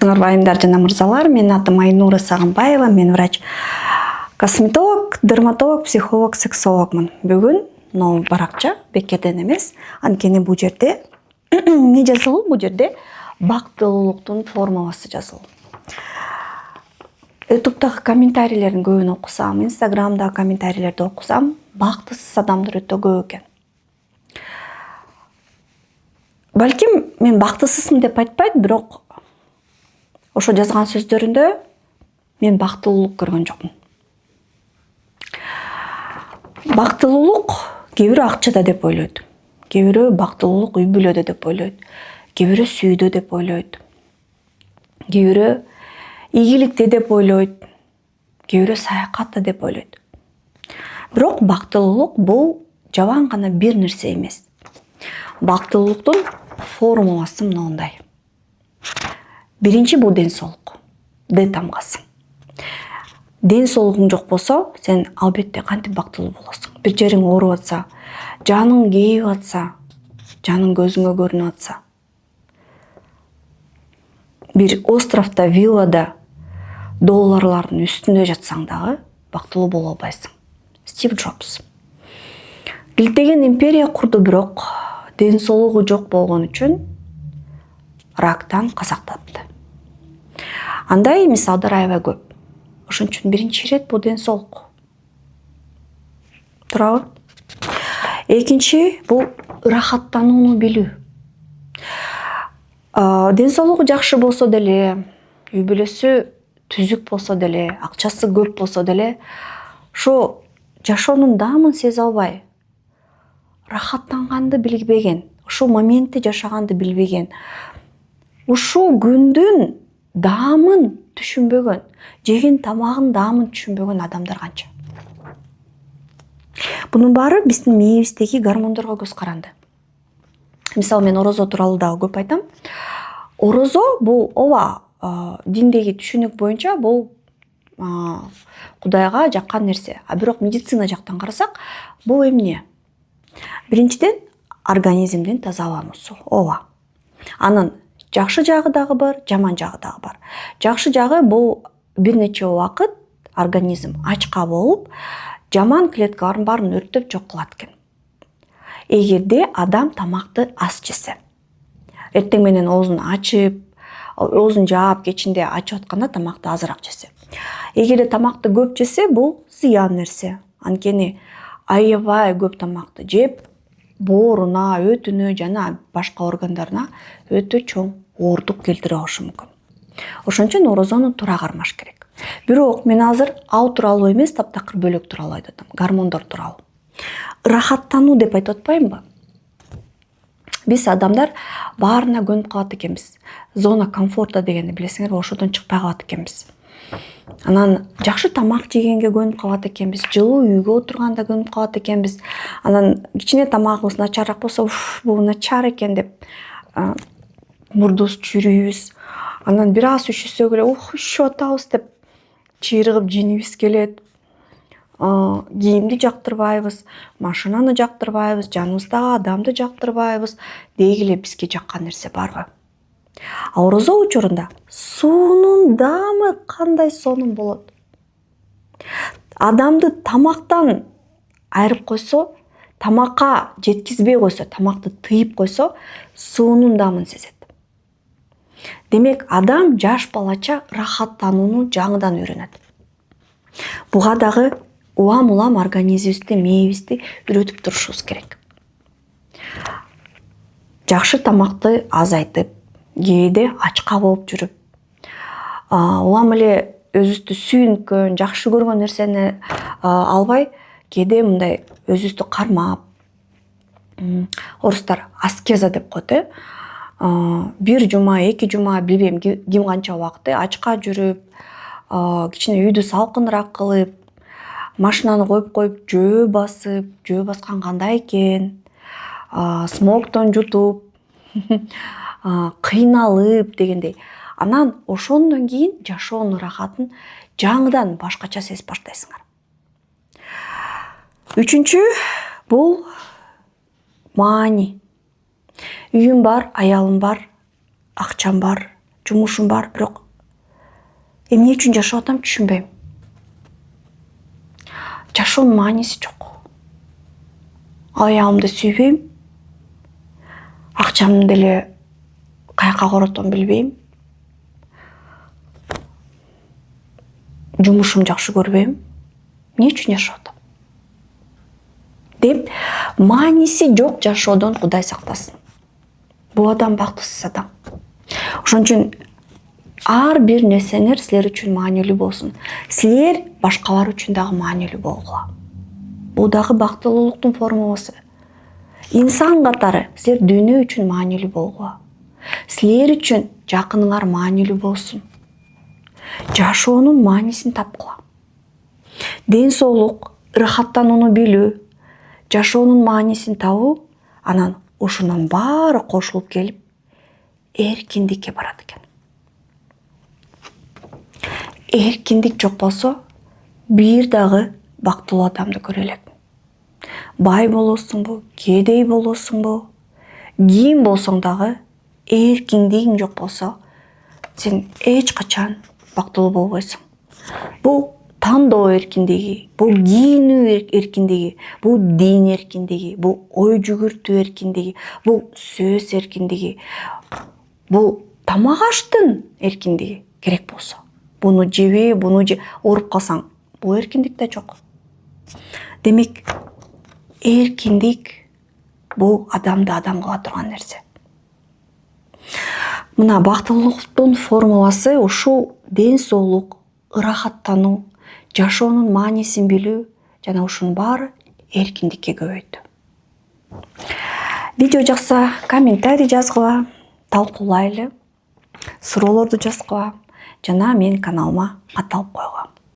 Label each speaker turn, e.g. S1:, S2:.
S1: Байымдар жана мырзалар, менин атым Айнура Сагынбаева, мен врач, косметолог, дерматолог, психолог, сексологмун. Бүгүн но баракча бекерден эмес, анткени бул жерде эмне жазылуу? Бул жерде бактылуулуктун формуласы жазылуу. YouTube'дагы комментарийлердин көбүн окусам, Instagram'дагы комментарийлерди окусам, бактысыз адамдар өтө көп экен. Балким мен бактысызмын деп айтпайт, бирок ошо жазган сөздөрүндө мен бактылуулук көргөн жокмун. Бактылуулук кээ бирөө акчада деп ойлойт. Кээ бирөө бактылуулук үй бүлөдө деп ойлойт. Кээ бирөө сүйдө деп ойлойт. Кээ бирөө ийгиликте деп ойлойт. Кээ бирөө саякатта деп ойлойт. Бирок бактылуулук бул жабан гана бир нерсе эмес. Бактылуулуктун формуласы мындай. Биринчи бул ден соолук. Д тамгасы. Ден соолугуң жок болсо, сен албетте кантип бактылуу болосуң. Бир жериң ооруп атса, жаның кейип атса, жаның көзүңө көрүнүп атса. Бир островдо, виллада долларлардын үстүндө жатсаң дагы бактылуу боло албайсың. Стив Джобс. Илтеген империя курду, бирок ден соолугу жок болгон үчүн рактан казактапты. Андай мисалдар аябай көп. Ошон үчүн биринчи ирет бул ден соолук. Туурабы? Экинчи бул ырахаттанууну билүү. Ден соолугу жакшы болсо деле, үй бүлөсү түзүк болсо деле, акчасы көп болсо деле, ошо жашоонун даамын сезе албай, рахаттанганды билбеген, ушул моментти жашаганды билбеген, ушул күндүн даамын түшүнбөгөн, жеген тамагын даамын түшүнбөгөн адамдар канча. Бунун баары биздин мээбиздеги гормондорго көз каранды. Мисалы, мен орозо тууралуу дагы көп айтам. Орозо бул ооба диндеги түшүнүк боюнча бул Кудайга жаккан нерсе. Бирок медицина жактан карасак, бул эмне? Биринчиден, организмдин тазалануусу. Ооба. Анын жакшы жагы дагы бар, жаман жагы дагы бар. Жакшы жагы бул бир нече убакыт организм ачка болуп, жаман клеткалардын баарын өрттөп жок кылат экен. Эгерде адам тамакты аз жесе, эртең менен оозун ачып, оозун жаап, кечинде ачып атканда тамакты азыраак жесе. Эгерде тамакты көп жесе, бул зыян нерсе. Анткени аябай көп тамакты жеп, бооруна, өтүнө жана башка органдарына өтө чоң оорундук келтире алышы мүмкүн. Ошон үчүн орозону туура кармаш керек. Бирок мен азыр ал тууралуу эмес, таптакыр бөлөк тууралуу айтып атам. Гормондор тууралуу. Ырахаттануу деп айтып атпаймынбы? Биз адамдар баарына көнүп калат экенбиз. Зона комфорта дегенди билесиңерби, ошодон чыкпай калат экенбиз. Анан жакшы тамак жегенге көнүп калат экенбиз, жылуу үйгө отурганда көнүп калат экенбиз. Анан кичине тамагыбыз начарраак болсо, бул начар экен деп мурдубузду чүйрөйбүз. Анан бир аз üşүсөк эле, üşүп атабыз деп чыйрыгып жеңибиз келет. Кийимди жактырбайбыз, машинаны жактырбайбыз, жаныбыздагы адамды жактырбайбыз. Деги эле бизге жаккан нерсе барбы? Орозо учурунда суунун даамы кандай сонун болот? Адамды тамактан айырып койсо, тамакка жеткизбей койсо, тамакты тыйып койсо, суунун даамын сезет. Демек, адам жаш балача рахаттанууну жаңыдан үйрөнөт. Буга дагы улам организмибизди, мээбизди үйрөтүп турушубуз керек. Жакшы тамакты азайтып, кээде ачка болуп жүрүп, улам эле өзүбүздү сүйүнткөн, жакшы көргөн нерсени албай, кээде мындай өзүбүздү кармап, орустар аскеза деп коет, бир жума, эки жума, билбейм ким канча убакыт ачка жүрүп, кичине үйдү салкыныраак кылып, машинаны коюп, жөө басып, жөө баскан кандай экен, смогтон жутуп, кыйналып дегендей. Анан ошондон кийин жашоонун ырахатын жаңыдан башкача сезип баштайсыңар. Үчүнчү бул маани. Үйүм бар, аялым бар, акчам бар, жумушум бар, бирок эмне үчүн жашап атам түшүнбөйм. Жашоонун мааниси жок. Аялымды сүйбөйм. Акчамды деле каяка коротом билбейм. Жумушум жакшы көрбөйм. Эмне үчүн жашап атам? Деп мааниси жок жашоодон Кудай сактасын. Бул адам бактысыз адам. Ошон үчүн ар бир нерсеңер силер үчүн маанилүү болсун. Силер башкалар үчүн дагы маанилүү болгула. Бул дагы бактылуулуктун формуласы. Инсан катары силер дүйнө үчүн маанилүү болгула. Силер үчүн жакыныңар маанилүү болсун. Жашоонун маанисин тапкыла. Ден соолук, ырахаттанууну билүү, жашоонун маанисин табуу, анан ушунун баары кошулуп келип эркиндикке барат экен. Эркиндик жок болсо, бир дагы бактылуу адамды көрө элек. Бай болосуңбу, кедей болосуңбу, ким болсоң дагы эркиндигиң жок болсо, сен эч качан бактылуу болбойсуң. Бул тандоо эркиндиги, бул кийинүү эркиндиги, бул дин эркиндиги, бул ой жүгүртүү эркиндиги, бул сөз эркиндиги, бул тамак аштын эркиндиги керек болсо. Буну жебей, ооруп калсаң, бул эркиндик да жок. Демек, эркиндик бул адамды адам кыла турган нерсе. Мына бактылуулуктун формуласы ушул ден соолук, ырахаттануу, жашоонун маанисин билүү жана ушунун баары эркиндикке көбөйтүү. Видео жакса, комментарий жазгыла, талкуулайлы, суроолорду жазгыла жана менин каналыма катталып койгула.